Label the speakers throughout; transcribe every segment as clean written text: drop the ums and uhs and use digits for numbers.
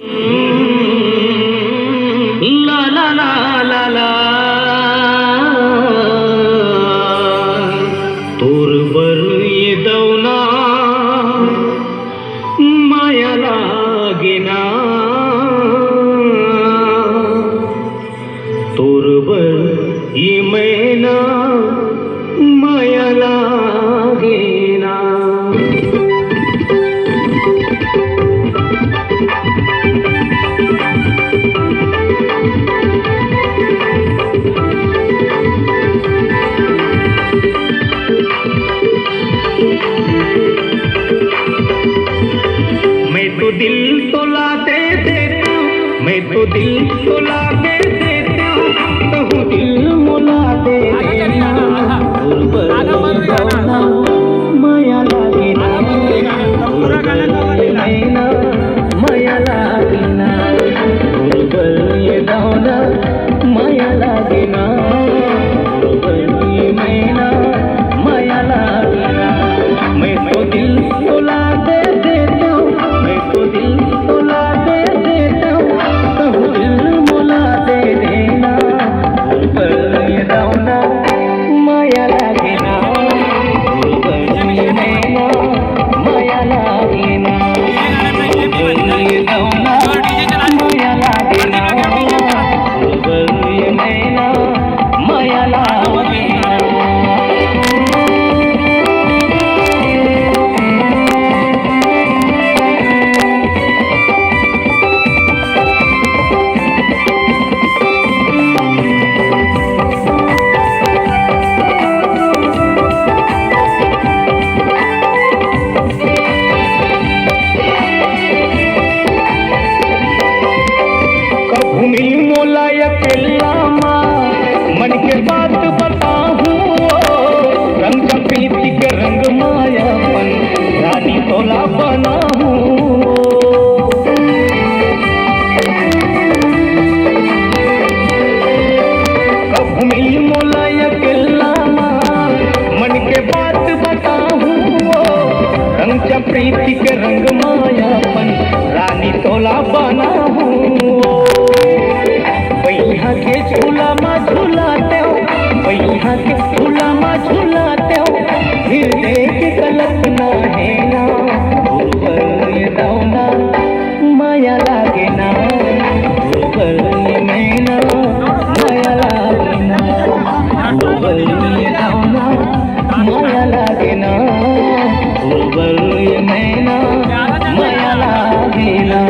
Speaker 1: ला ला ला ला ला तोर बर ये दौना माया लागेना तोर बर ये मैना माया लागेना तो दिल तोला दे देता मैं तो दिल तोला दे देता कहूँ दिल मोला दे देना माया लागेना माया लागेना ये दावना माया लागेना मैना माया लागेना मैं तो दिल तोला दे देता मैं तो दिल तोला दे देता कहूँ दिल मोला दे देना ये दावना माया लागेना मैना माया लागेना ये दावना माया लागेना ये मैना माया लागेना भूमि मोला अकेला मन के बात बताऊं रंग प्रीति के रंग मायापन रानी तोला बनाऊं भूमि मोला अकेला मन के बात बताऊं रंग प्रीति के रंग मायापन रानी तोला बनाऊं पैहा के झूला मा झूलाते हो पैहा के झूला मा झूलाते हो फिर देख कल्पना है ना ये दावना माया लागेना ये मैना माया लागेना ये दावना माया लागेना ये मैना माया लागेना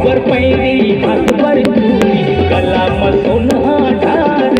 Speaker 1: पर पैरी हाथ पर चूड़ी गला में सोना डार